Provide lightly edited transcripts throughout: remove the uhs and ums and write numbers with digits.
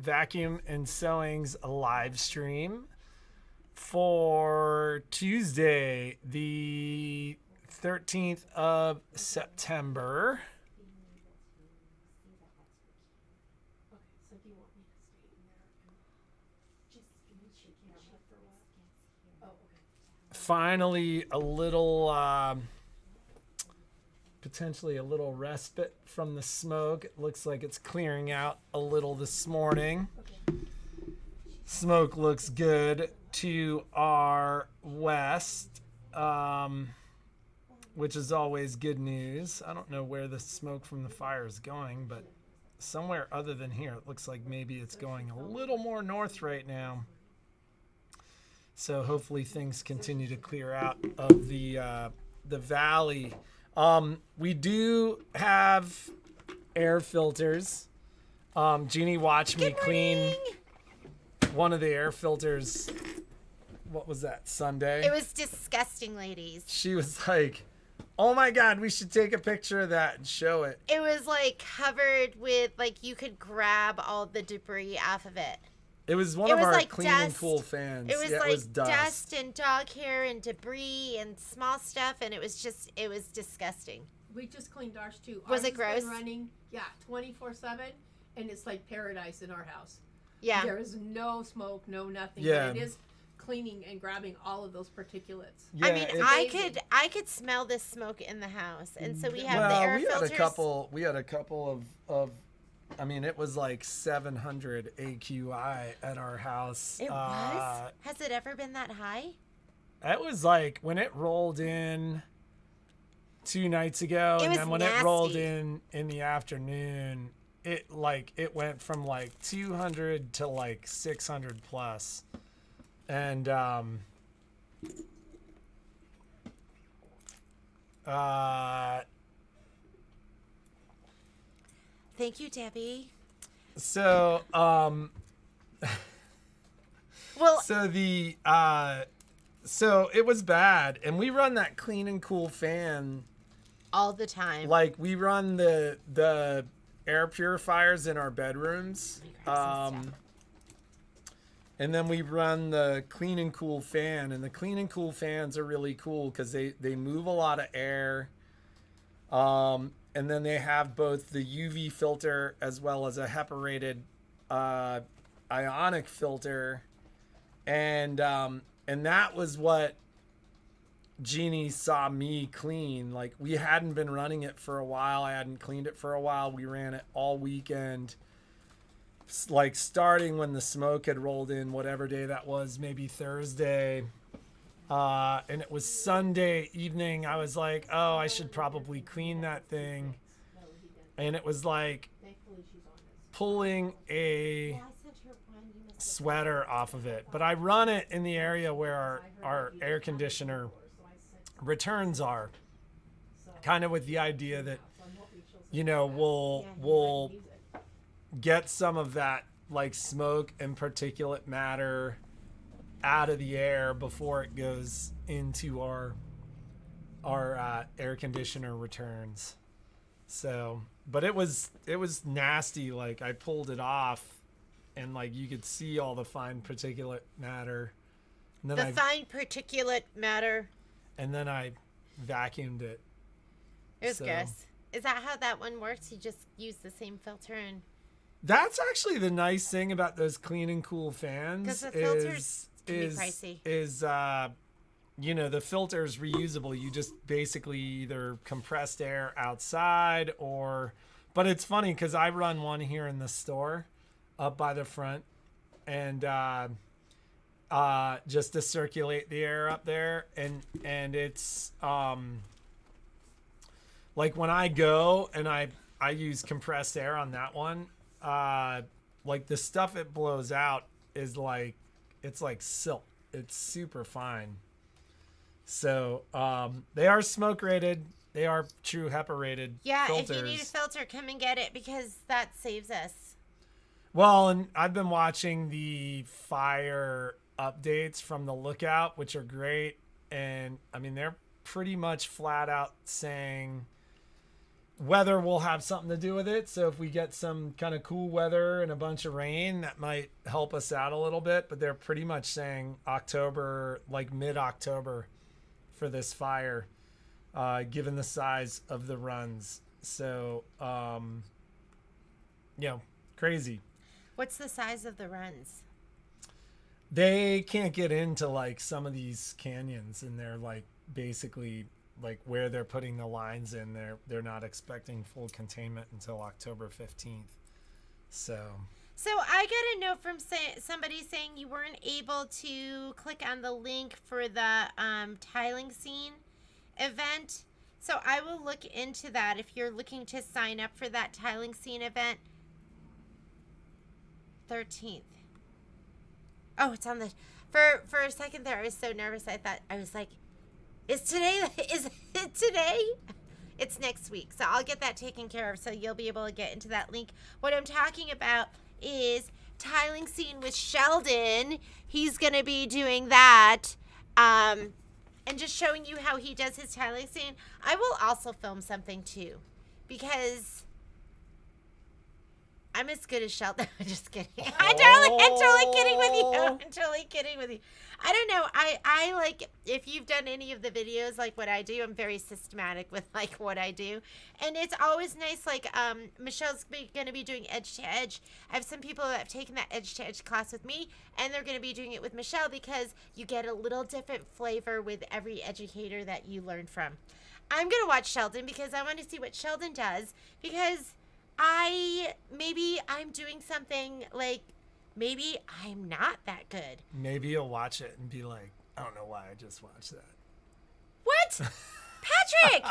Vacuum and Sewing's live stream for Tuesday, the 13th of September. Finally, a little, potentially a little respite from the smoke. It looks like it's clearing out a little this morning. Smoke looks good to our west, which is always good news. I don't know where the smoke from the fire is going, but somewhere other than here. It looks like maybe it's going a little more north right now. So hopefully things continue to clear out of the valley. We do have air filters. Jeannie watched me clean one of the air filters. What was that, Sunday? It was disgusting, ladies. She was like, oh my God, we should take a picture of that and show it. It was like covered with, like, you could grab all the debris off of it. It was one of our like clean and cool fans. It was like it was dust and dog hair and debris and small stuff, and it was disgusting. We just cleaned ours too. Was it gross? Been running, 24/7, and it's like paradise in our house. Yeah. There is no smoke, no nothing. Yeah. But it is cleaning and grabbing all of those particulates. Yeah, I mean, I could smell this smoke in the house, and so we have the air filters. We had a couple of I mean, it was like 700 AQI at our house. It was? Has it ever been that high? It was like when it rolled in 2 nights ago, and then when it rolled in the afternoon, it went from like 200 to like 600 plus. And thank you, Debbie. So, well, so it was bad, and we run that clean and cool fan all the time. Like we run the air purifiers in our bedrooms, and then we run the clean and cool fan, and the clean and cool fans are really cool because they move a lot of air. And then they have both the UV filter as well as a HEPA-rated ionic filter, and that was what Jeannie saw me clean. Like, we hadn't been running it for a while. I hadn't cleaned it for a while. We ran it all weekend, like starting when the smoke had rolled in, whatever day that was, maybe Thursday. And it was Sunday evening. I was like, oh, I should probably clean that thing. And it was like pulling a sweater off of it. But I run it in the area where our air conditioner returns are, kind of with the idea that, you know, we'll get some of that like smoke and particulate matter out of the air before it goes into our air conditioner returns. So, but it was nasty. Like, I pulled it off, and like you could see all the fine particulate matter. And then fine particulate matter. And then I vacuumed it. It was gross. Is that how that one works? You just use the same filter and. That's actually the nice thing about those clean and cool fans. Because the filters can be pricey. You know, the filter is reusable. You just basically either compressed air outside but it's funny because I run one here in the store up by the front, and just to circulate the air up there, and it's like when I go and I use compressed air on that one, like the stuff it blows out is like, it's like silk. It's super fine. So they are smoke rated. They are true HEPA rated filters. If you need a filter, come and get it, because that saves us. Well, and I've been watching the fire updates from the Lookout, which are great. And I mean, they're pretty much flat out saying, weather will have something to do with it. So if we get some kind of cool weather and a bunch of rain, that might help us out a little bit. But they're pretty much saying October, like mid-October for this fire, given the size of the runs. So, crazy. What's the size of the runs? They can't get into like some of these canyons, and they're like basically like where they're putting the lines in. They're not expecting full containment until October 15th. So I got a note from somebody saying you weren't able to click on the link for the tiling scene event. So I will look into that if you're looking to sign up for that tiling scene event. 13th. Oh, it's on the... For a second there, I was so nervous. I was like, is it today? It's next week. So I'll get that taken care of. So you'll be able to get into that link. What I'm talking about is tiling scene with Sheldon. He's going to be doing that. And just showing you how he does his tiling scene. I will also film something too. Because I'm as good as Sheldon. I'm just kidding. I'm totally kidding with you. I'm totally kidding with you. I don't know. I like, if you've done any of the videos like what I do, I'm very systematic with like what I do. And it's always nice, like Michelle's going to be doing edge to edge. I have some people that have taken that edge to edge class with me, and they're going to be doing it with Michelle, because you get a little different flavor with every educator that you learn from. I'm going to watch Sheldon because I want to see what Sheldon does, because maybe I'm doing something like, maybe I'm not that good. maybe you'll watch it and be like, I don't know why I just watched that. What? Patrick!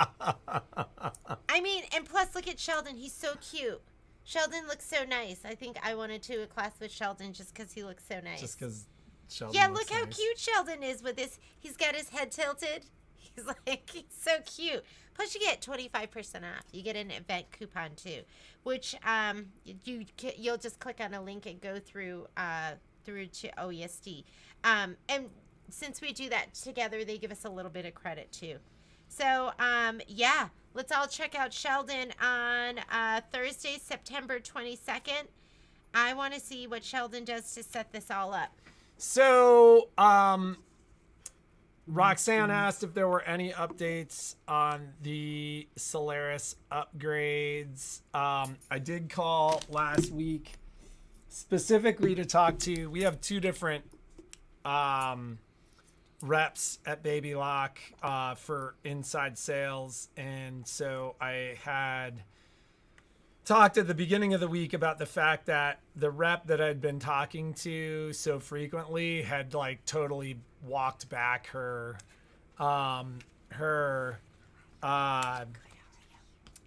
I mean, and plus look at Sheldon. He's so cute. Sheldon looks so nice. I think I want to do a class with Sheldon just because he looks so nice. Just because Sheldon Yeah, looks look how nice. cute Sheldon is with this. He's got his head tilted. He's so cute. Plus, you get 25% off. You get an event coupon too, which you'll just click on a link and go through to OESD. And since we do that together, they give us a little bit of credit too. So yeah, let's all check out Sheldon on Thursday, September 22nd. I want to see what Sheldon does to set this all up. So, Roxanne asked if there were any updates on the Solaris upgrades. I did call last week specifically to talk to, we have two different reps at Baby Lock for inside sales. And so I had talked at the beginning of the week about the fact that the rep that I'd been talking to so frequently had like totally walked back her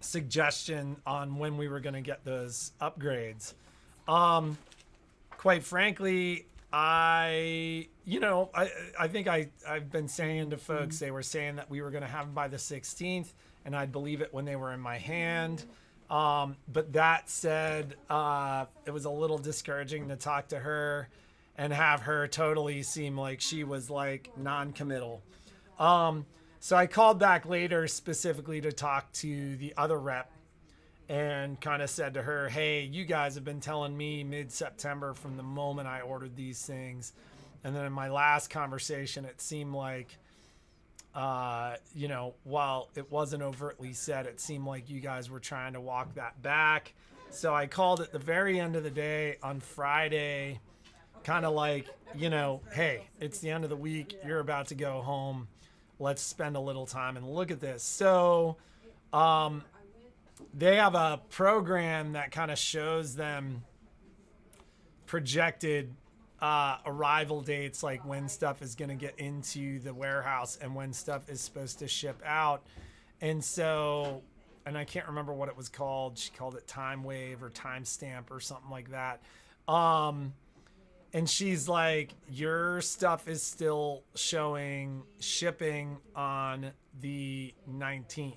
suggestion on when we were going to get those upgrades. Quite frankly, I think I've been saying to folks, they were saying that we were going to have them by the 16th, and I'd believe it when they were in my hand. But that said, it was a little discouraging to talk to her and have her totally seem like she was like non-committal. So I called back later specifically to talk to the other rep and kind of said to her, hey, you guys have been telling me mid-September from the moment I ordered these things. And then in my last conversation, it seemed like, while it wasn't overtly said, it seemed like you guys were trying to walk that back. So I called at the very end of the day on Friday, kind of like, hey, it's the end of the week. You're about to go home. Let's spend a little time and look at this. So they have a program that kind of shows them projected arrival dates, like when stuff is going to get into the warehouse and when stuff is supposed to ship out. And so, and I can't remember what it was called. She called it Time Wave or Timestamp or something like that. And she's like, your stuff is still showing shipping on the 19th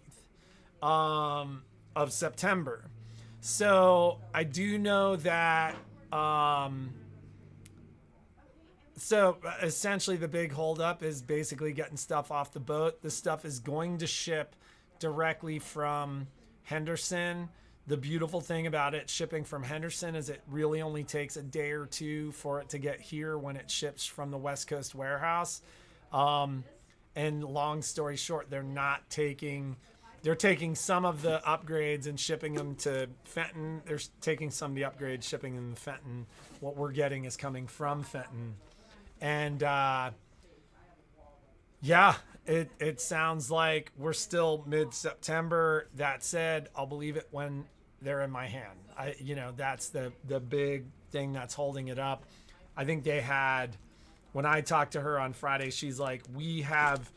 of September. So I do know that, so essentially the big holdup is basically getting stuff off the boat. The stuff is going to ship directly from Henderson. The beautiful thing about it shipping from Henderson is it really only takes a day or two for it to get here when it ships from the West Coast warehouse. And long story short, they're taking some of the upgrades and shipping them to Fenton. They're taking some of the upgrades, shipping them to Fenton. What we're getting is coming from Fenton. And it sounds like we're still mid-September. That said, I'll believe it when they're in my hand. That's the big thing that's holding it up. I think they had, when I talked to her on Friday, she's like, we have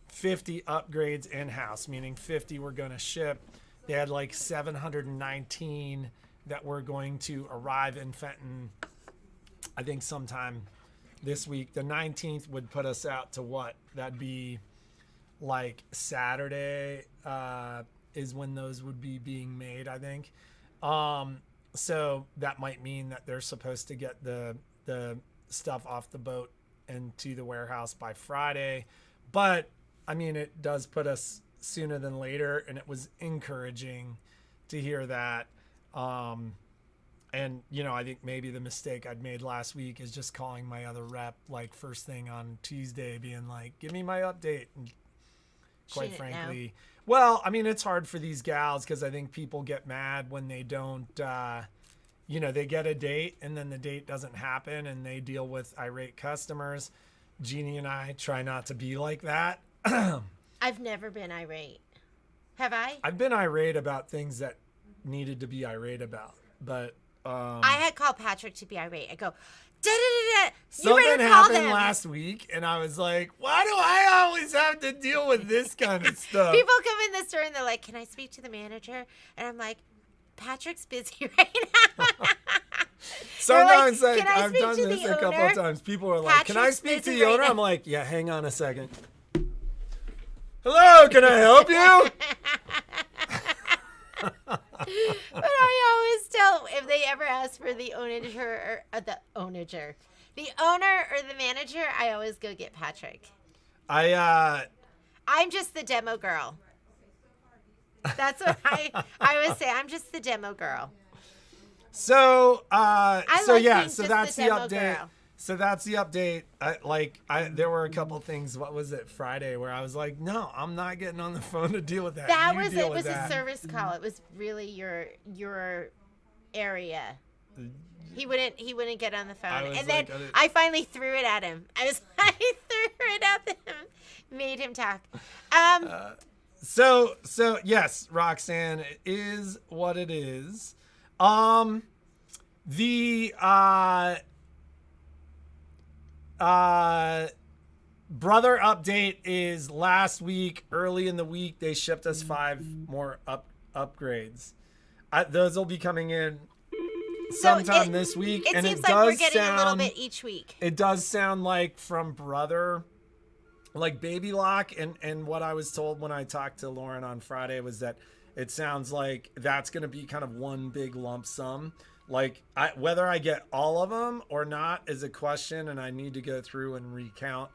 50 upgrades in-house, meaning 50 we're going to ship. They had like 719 that were going to arrive in Fenton, I think sometime this week. The 19th would put us out to what? That'd be like Saturday is when those would be being made, I think. So that might mean that they're supposed to get the stuff off the boat and to the warehouse by Friday. But I mean, it does put us sooner than later, and it was encouraging to hear that. And, I think maybe the mistake I'd made last week is just calling my other rep, like first thing on Tuesday, being like, give me my update. And quite frankly, well, I mean, it's hard for these gals because I think people get mad when they don't, they get a date and then the date doesn't happen and they deal with irate customers. Jeannie and I try not to be like that. I've never been irate. Have I? I've been irate about things that needed to be irate about, but I had called Patrick to be irate. I go, da-da-da-da. Something happened last week, and I was like, why do I always have to deal with this kind of stuff? People come in the store, and they're like, can I speak to the manager? And I'm like, Patrick's busy right now. Sometimes like, I've done this a couple of times. People are like, can I speak to the owner? I'm like, yeah, hang on a second. Hello, can I help you? But I always tell, if they ever ask for the owner or the owner or the manager, I always go get Patrick. I'm just the demo girl. That's what I always say. I'm just the demo girl. So that's the update. Girl. So that's the update. There were a couple things. What was it, Friday, where I was like, no, I'm not getting on the phone to deal with that. It was a service call. It was really your area. He wouldn't get on the phone, and then I finally threw it at him. I threw it at him, made him talk. So yes, Roxanne, it is what it is. The brother update is last week, early in the week, they shipped us 5 more upgrades. Those will be coming in sometime this week. It seems like we're getting a little bit each week. It does sound like from brother, like Baby Lock, and what I was told when I talked to Lauren on Friday was that it sounds like that's going to be kind of one big lump sum. Like whether I get all of them or not is a question, and I need to go through and recount,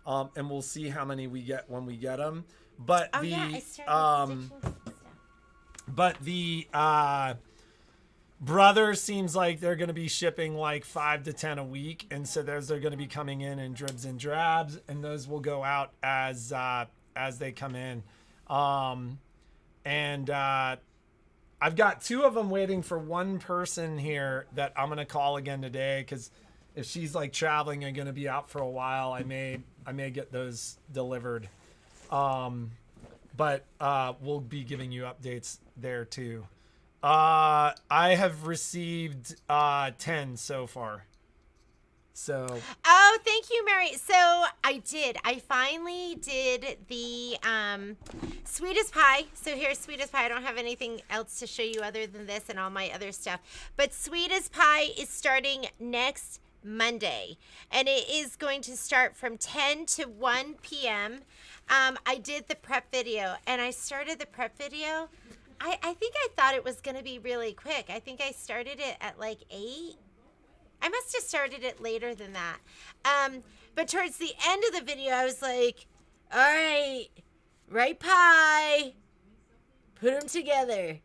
and we'll see how many we get when we get them. But the brother seems like they're going to be shipping like 5 to 10 a week, and so they're going to be coming in dribs and drabs, and those will go out as they come in. I've got 2 of them waiting for one person here that I'm going to call again today, because if she's like traveling and going to be out for a while, I may get those delivered. But we'll be giving you updates there too. I have received 10 so far. So. Oh, thank you, Mary. So I finally did the sweetest pie. So here's sweetest pie. I don't have anything else to show you other than this and all my other stuff. But sweetest pie is starting next Monday, and it is going to start from 10 to 1 p.m. I did the prep video, and I started the prep video. I think I thought it was going to be really quick. I think I started it at like 8. I must have started it later than that. But towards the end of the video, I was like, all right, write pie, put them together.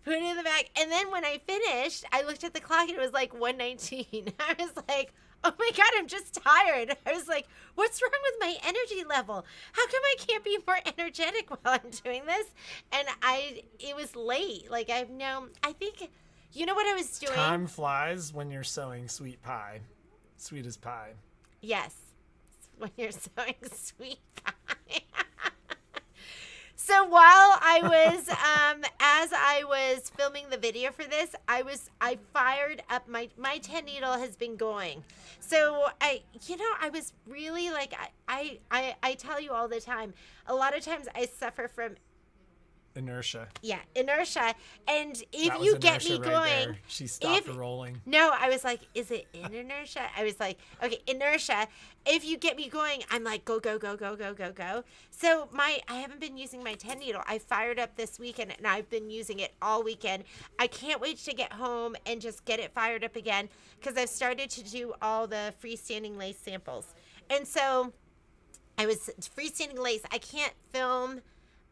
Put it in the bag. And then when I finished, I looked at the clock and it was like 1:19. I was like, oh my God, I'm just tired. I was like, what's wrong with my energy level? How come I can't be more energetic while I'm doing this? And it was late. Like I think, you know what I was doing? Time flies when you're sewing sweet pie. Sweet as pie. Yes. When you're sewing sweet pie. So while I was, as I was filming the video for this, I fired up my 10 needle has been going. So I was really like, I tell you all the time, a lot of times I suffer from inertia. Yeah, inertia. And if That was you get me inertia right going, there. She stopped rolling. No, I was like, is it in inertia? I was like, okay, inertia. If you get me going, I'm like, go, go, go, go, go, go, go. So I haven't been using my 10 needle. I fired up this weekend and I've been using it all weekend. I can't wait to get home and just get it fired up again because I've started to do all the freestanding lace samples. And so I was freestanding lace. I can't film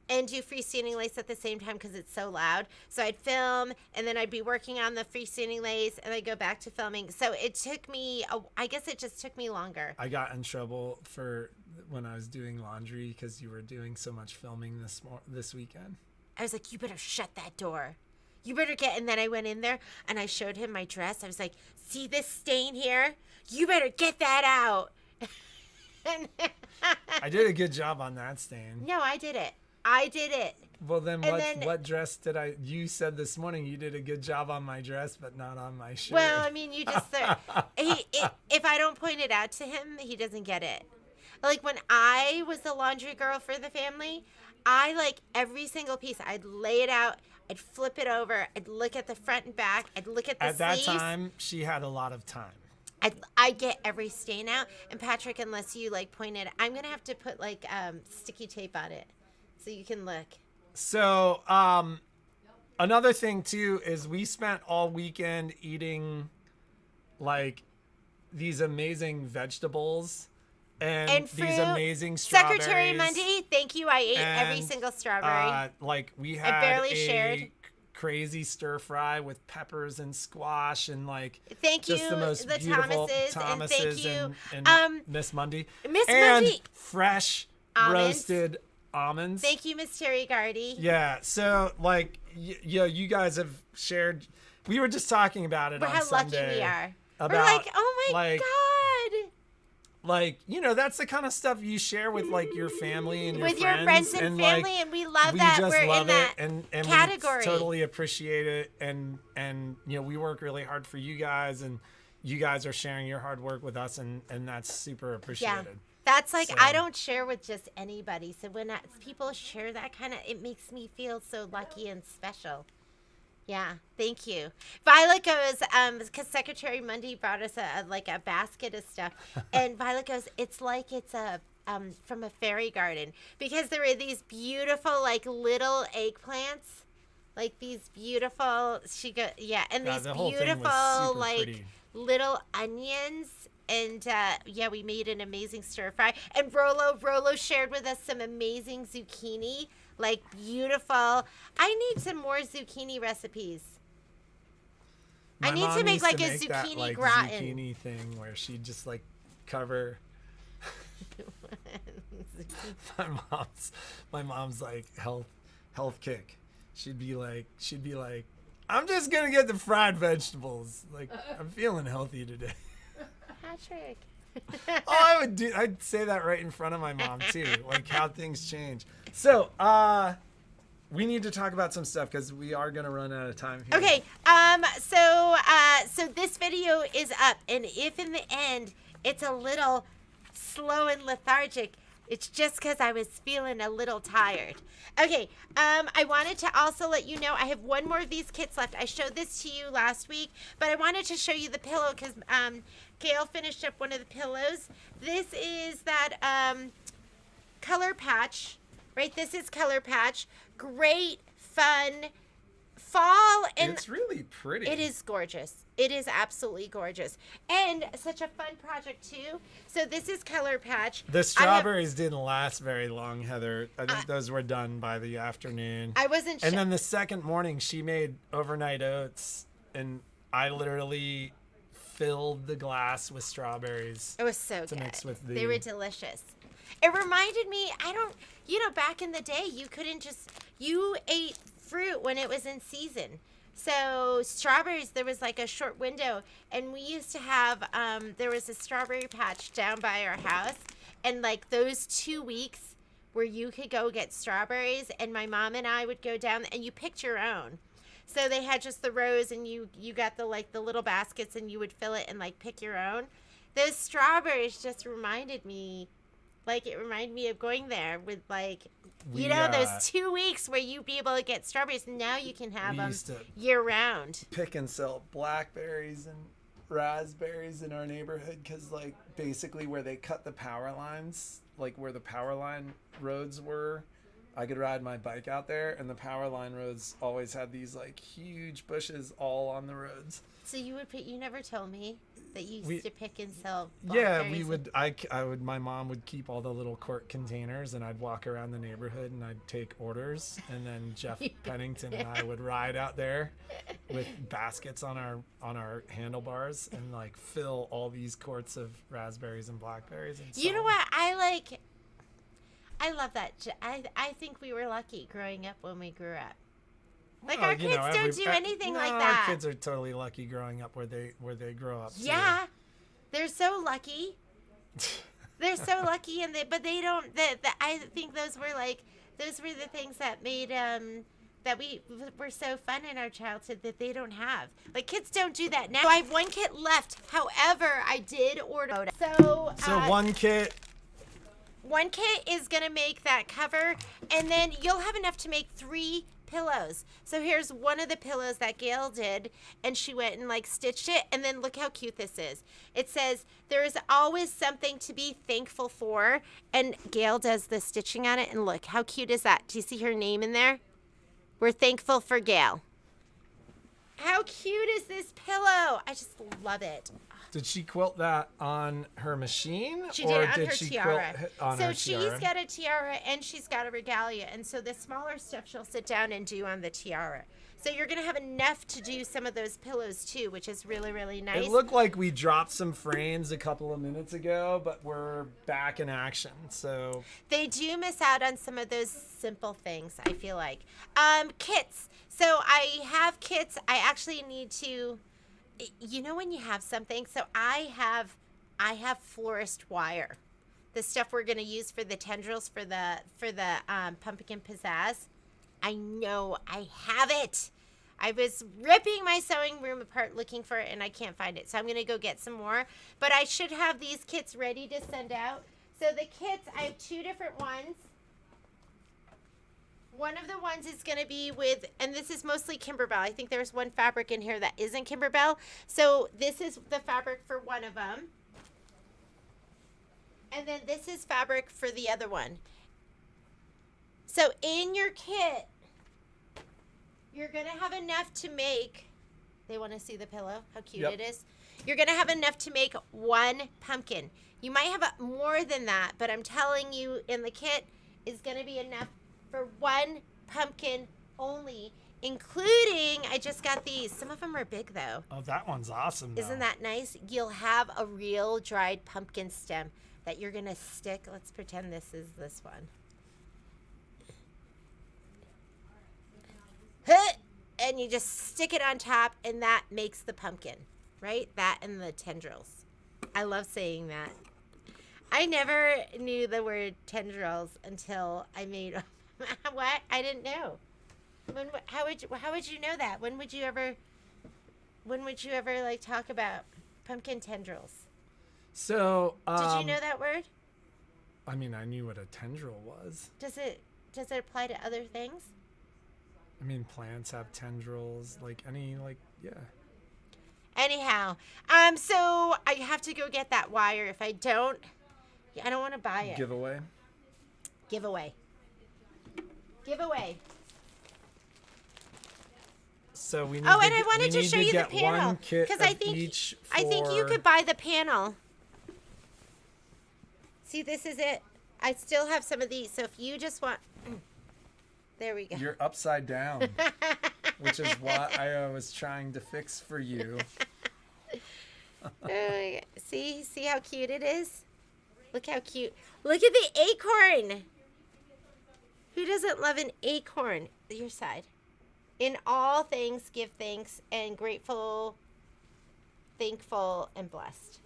and do freestanding lace at the same time because it's so loud. So I'd film, and then I'd be working on the freestanding lace, and I'd go back to filming. So it took me, I guess it just took me longer. I got in trouble for when I was doing laundry because you were doing so much filming this weekend. I was like, you better shut that door. You better get, and then I went in there, and I showed him my dress. I was like, see this stain here? You better get that out. I did a good job on that stain. No, I did it. I did it. Well, then what dress did you said this morning you did a good job on my dress, but not on my shirt. Well, I mean, you just, if I don't point it out to him, he doesn't get it. Like when I was the laundry girl for the family, I like every single piece. I'd lay it out. I'd flip it over. I'd look at the front and back. I'd look at the sleeves. At that time, she had a lot of time. I get every stain out. And Patrick, unless you like point it, I'm going to have to put like sticky tape on it. So you can look. So, another thing too is we spent all weekend eating like these amazing vegetables and fruit. These amazing strawberries. Secretary Monday, thank you. I ate every single strawberry. Like we had barely shared. Crazy stir fry with peppers and squash and like thank just you, the most the beautiful Thomases, and thank you, and Miss Mundy. Miss and Mundy. Fresh Almonds. roasted almonds. Thank you, Miss Terry Gardy. Yeah, so like you guys have shared. We were just talking about it on how Sunday. Lucky we are. About, we're like, oh my God. Like, that's the kind of stuff you share with like your family and with your friends and like, family, and we love that. Just we're love in that and category. We totally appreciate it, and we work really hard for you guys, and you guys are sharing your hard work with us, and that's super appreciated. Yeah. That's like, I don't share with just anybody. So when people share that kind of, it makes me feel so lucky and special. Yeah, thank you. Violet goes, because Secretary Mundy brought us a basket of stuff, and Violet goes, it's like it's from a fairy garden, because there are these beautiful like little eggplants, like these beautiful. She goes, yeah, and these the whole thing was beautiful super like pretty. little onions. And, we made an amazing stir fry. And Rolo shared with us some amazing zucchini, like beautiful. I need some more zucchini recipes. I need to make like a zucchini that, like, gratin. zucchini thing where she'd just like cover. my mom's like health kick. She'd be like, I'm just gonna get the fried vegetables. Like I'm feeling healthy today. Patrick. I'd say that right in front of my mom too, like how things change. So, we need to talk about some stuff because we are gonna run out of time here. Okay. So this video is up, and if in the end it's a little slow and lethargic, it's just because I was feeling a little tired. Okay, I wanted to also let you know I have one more of these kits left. I showed this to you last week, but I wanted to show you the pillow because Gail finished up one of the pillows. This is that Color Patch, right? This is Color Patch. Great, fun, fall and It's really pretty. it is gorgeous. It is absolutely gorgeous. And such a fun project, too. So this is Color Patch. The strawberries didn't last very long, Heather. I think those were done by the afternoon. I wasn't sure. And then the second morning, she made overnight oats, and I literally filled the glass with strawberries. It was so to good. mix with They were delicious. It reminded me, back in the day, you ate fruit when it was in season. So strawberries, there was like a short window, and we used to have, there was a strawberry patch down by our house, and like those 2 weeks where you could go get strawberries, and my mom and I would go down, and you picked your own. So they had just the rows, and you got the little baskets, and you would fill it and like pick your own. Those strawberries just reminded me of going there with those 2 weeks where you'd be able to get strawberries. Now you can have them year round. Pick and sell blackberries and raspberries in our neighborhood because, like, basically where they cut the power lines, like where the power line roads were, I could ride my bike out there, and the power line roads always had these like huge bushes all on the roads. So you never told me that you used to pick and sell Yeah, blackberries. we would. I would. My mom would keep all the little quart containers, and I'd walk around the neighborhood and I'd take orders. And then Jeff Pennington and I would ride out there with baskets on our handlebars and like fill all these quarts of raspberries and blackberries. And you know what I like? I love that. I think we were lucky growing up when we grew up. Like, our kids don't do anything like that. Our kids are totally lucky growing up where they grow up. Yeah, too. They're so lucky. They're so lucky, but they don't. I think those were the things that made that we were so fun in our childhood that they don't have. Like, kids don't do that now. So I have one kit left. However, I did order. So one kit. One kit is gonna make that cover, and then you'll have enough to make 3 pillows. So here's one of the pillows that Gail did, and she went and like stitched it, and then look how cute this is. It says there is always something to be thankful for, and Gail does the stitching on it, and look how cute is that? Do you see her name in there? We're thankful for Gail. How cute is this pillow? I just love it. Did she quilt that on her machine? She did it on her tiara. So she's got a tiara and she's got a regalia. And so the smaller stuff she'll sit down and do on the tiara. So you're going to have enough to do some of those pillows too, which is really, really nice. It looked like we dropped some frames a couple of minutes ago, but we're back in action. So they do miss out on some of those simple things, I feel like. Kits. So I have kits. I actually need to... when you have something, so I have florist wire, the stuff we're gonna use for the tendrils for the pumpkin pizzazz. I know I have it. I was ripping my sewing room apart looking for it, and I can't find it, so I'm gonna go get some more. But I should have these kits ready to send out. So the kits, I have 2 different ones. One of the ones is going to be with, and this is mostly Kimberbell. I think there's one fabric in here that isn't Kimberbell. So this is the fabric for one of them. And then this is fabric for the other one. So in your kit, you're going to have enough to make, they want to see the pillow, how cute it is. You're going to have enough to make 1 pumpkin. You might have more than that, but I'm telling you, in the kit is going to be enough for 1 pumpkin only, including, I just got these. Some of them are big, though. Oh, that one's awesome, though. Isn't that nice? You'll have a real dried pumpkin stem that you're going to stick. Let's pretend this is this one. And you just stick it on top, and that makes the pumpkin, right? That and the tendrils. I love saying that. I never knew the word tendrils until I made... What? I didn't know. How would you know that? When would you ever like talk about pumpkin tendrils? So did you know that word? I mean, I knew what a tendril was. Does it apply to other things? I mean, plants have tendrils, yeah. Anyhow, so I have to go get that wire. If I don't want to buy it. Giveaway. So we need Oh, to and I wanted to show you the get panel one kit because of I think each you could buy the panel. See, this is it. I still have some of these, so if you just want, there we go. You're upside down, which is what I was trying to fix for you. See how cute it is? Look how cute. Look at the acorn. Who doesn't love an acorn? Your side. In all things, give thanks, and grateful, thankful, and blessed.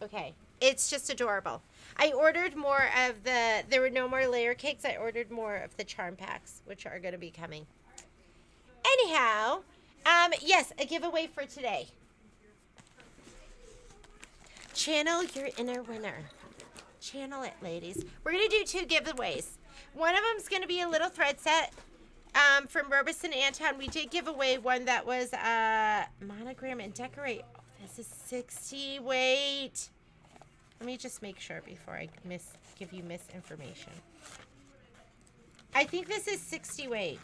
Okay. It's just adorable. I ordered more of there were no more layer cakes. I ordered more of the charm packs, which are going to be coming. Anyhow, yes, a giveaway for today. Channel your inner winner. Channel it, ladies. We're going to do 2 giveaways. One of them is going to be a little thread set from Robison Anton. We did give away one that was monogram and decorate. Oh, this is 60 weight. Let me just make sure before I give you misinformation. I think this is 60 weight.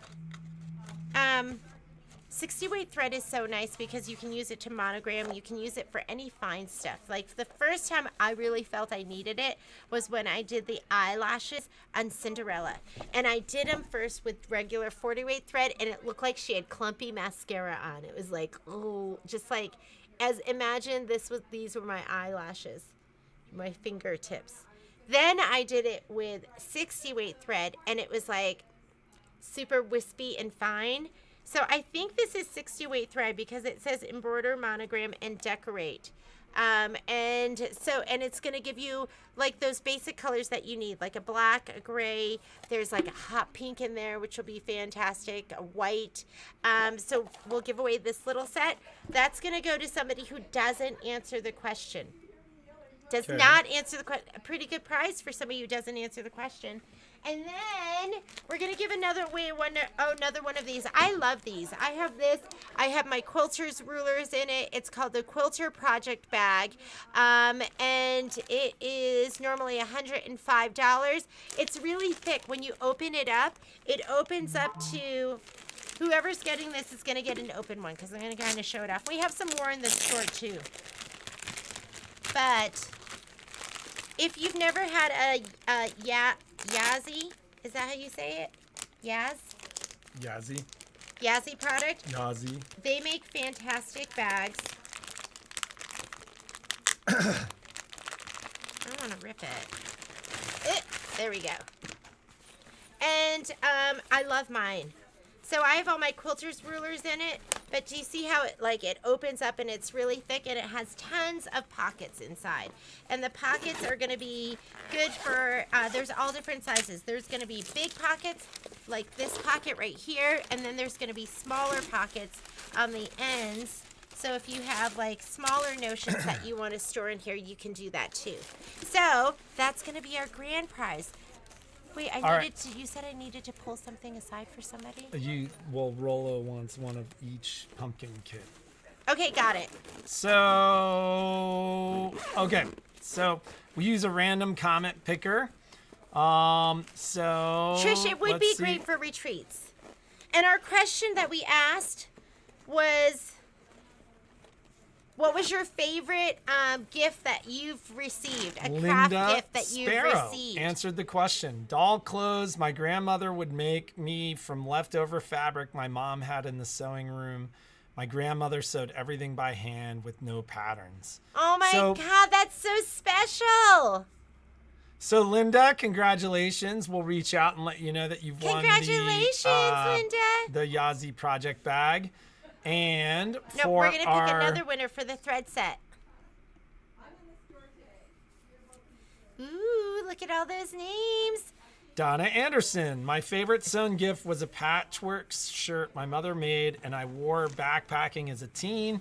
60 weight thread is so nice because you can use it to monogram. You can use it for any fine stuff. Like the first time I really felt I needed it was when I did the eyelashes on Cinderella. And I did them first with regular 40 weight thread and it looked like she had clumpy mascara on. It was like, oh, just like, imagine these were my eyelashes, my fingertips. Then I did it with 60 weight thread and it was like super wispy and fine. So I think this is 60 weight thread because it says embroider, monogram, and decorate. And it's going to give you like those basic colors that you need, like a black, a gray. There's like a hot pink in there, which will be fantastic, a white. So we'll give away this little set. That's going to go to somebody who doesn't answer the question. Does not answer the question. A pretty good prize for somebody who doesn't answer the question. And then we're going to give another one of these. I love these. I have this. I have my quilter's rulers in it. It's called the Quilter Project Bag. And it is normally $105. It's really thick. When you open it up, it opens up to... Whoever's getting this is going to get an open one because I'm going to kind of show it off. We have some more in the store too. But if you've never had a Yazzie, is that how you say it? Yazzie product? Yazzie. They make fantastic bags. I don't want to rip it. There we go. And I love mine. So I have all my quilter's rulers in it, but do you see how it opens up and it's really thick and it has tons of pockets inside. And the pockets are going to be good for, there's all different sizes. There's going to be big pockets, like this pocket right here, and then there's going to be smaller pockets on the ends. So if you have like smaller notions that you want to store in here, you can do that too. So that's going to be our grand prize. Wait, you said I needed to pull something aside for somebody? Rolo wants one of each pumpkin kit. Okay, got it. So we use a random comment picker. Trish, it would be great for retreats. And our question that we asked was, what was your favorite gift that you've received? A craft gift that you've received? Answered the question. Doll clothes my grandmother would make me from leftover fabric my mom had in the sewing room. My grandmother sewed everything by hand with no patterns. Oh my God, that's so special. So Linda, congratulations. We'll reach out and let you know that you've won Congratulations, Linda. The Yazzie Project Bag. And we're going to pick another winner for the thread set. Ooh, look at all those names. Donna Anderson. My favorite sewn gift was a patchwork shirt my mother made, and I wore backpacking as a teen.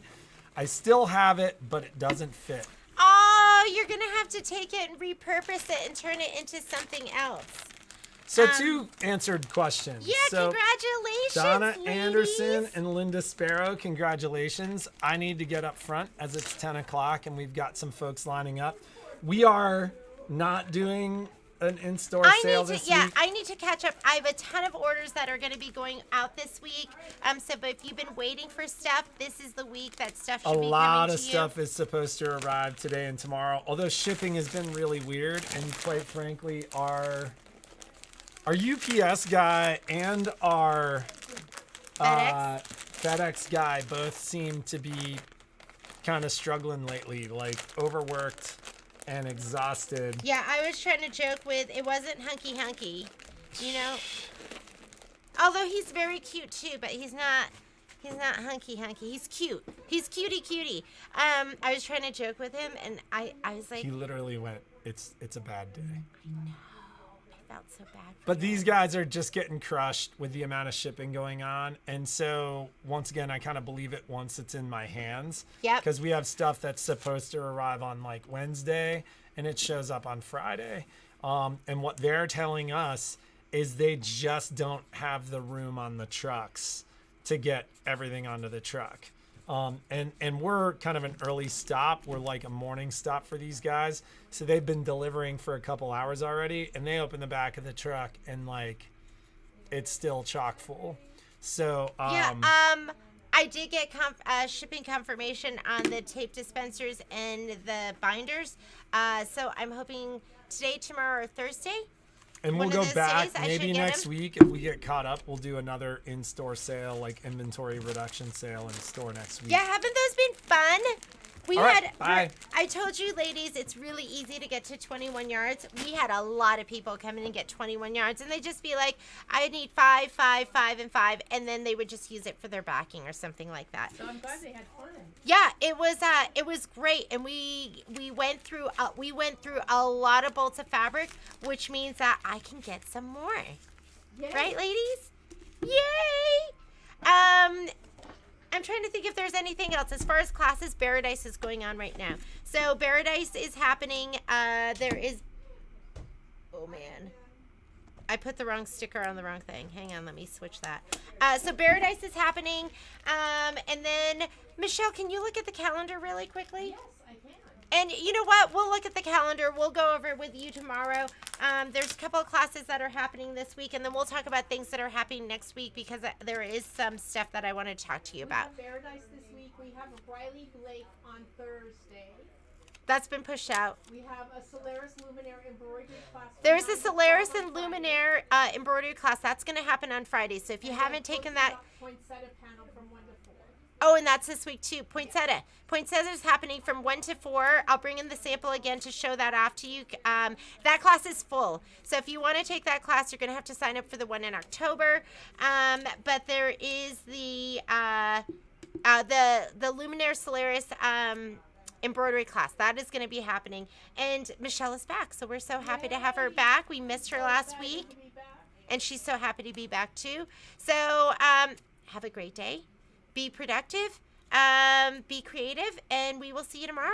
I still have it, but it doesn't fit. Oh, you're going to have to take it and repurpose it and turn it into something else. So 2 answered questions. Yeah, congratulations, Donna ladies. Anderson and Linda Sparrow, congratulations. I need to get up front as it's 10 o'clock and we've got some folks lining up. We are not doing an in-store sale this week? I need to catch up. I have a ton of orders that are going to be going out this week. But if you've been waiting for stuff, this is the week that stuff should be coming to you. A lot of stuff is supposed to arrive today and tomorrow. Although shipping has been really weird, and quite frankly, our UPS guy and our FedEx guy both seem to be kind of struggling lately, like overworked and exhausted. Yeah, I was trying to joke with it wasn't hunky, you know. Although he's very cute too, but he's not hunky. He's cute. He's cutie. I was trying to joke with him, and I was like, he literally went, it's a bad day. No, I felt so bad. But these guys are just getting crushed with the amount of shipping going on. And so, once again, I kind of believe it once it's in my hands. Yep. Because we have stuff that's supposed to arrive on like Wednesday and it shows up on Friday. And what they're telling us is they just don't have the room on the trucks to get everything onto the truck. And we're kind of an early stop. We're like a morning stop for these guys. So they've been delivering for a couple hours already, and they open the back of the truck and like it's still chock full. So I did get shipping confirmation on the tape dispensers and the binders. So I'm hoping today, tomorrow, or Thursday. And One we'll of go those back days I maybe should get next 'em. week if we get caught up. We'll do another in-store sale, like inventory reduction sale in store next week. Yeah, haven't those been fun? We All right, bye. I told you, ladies, it's really easy to get to 21 yards. We had a lot of people come in and get 21 yards, and they'd just be like, I need 5, 5, 5, and 5, and then they would just use it for their backing or something like that. So I'm glad they had fun. Yeah, it was great, and we went through a lot of bolts of fabric, which means that I can get some more. Yay. Right, ladies? Yay! I'm trying to think if there's anything else. As far as classes, Paradise is going on right now. So Paradise is happening. There is... Oh, man. I put the wrong sticker on the wrong thing. Hang on, let me switch that. So Paradise is happening. And then, Michelle, can you look at the calendar really quickly? Yes, I can. And you know what? We'll look at the calendar. We'll go over it with you tomorrow. There's a couple of classes that are happening this week, and then we'll talk about things that are happening next week because there is some stuff that I want to talk to you about. We have Paradise this week. We have a Briley Blake on Thursday. That's been pushed out. We have a Solaris Luminaire embroidery class. There's a Solaris and Luminaire embroidery class. That's going to happen on Friday. So if you haven't taken that... Poinsettia panel from 1 to 4. Oh, and that's this week too. Poinsettia. Poinsettia is happening from 1 to 4. I'll bring in the sample again to show that off to you. That class is full. So if you want to take that class, you're going to have to sign up for the one in October. But there is the Luminaire Solaris embroidery class. That is going to be happening. And Michelle is back. So we're so happy to have her back. We missed her last week. And she's so happy to be back too. So have a great day. Be productive, be creative, and we will see you tomorrow.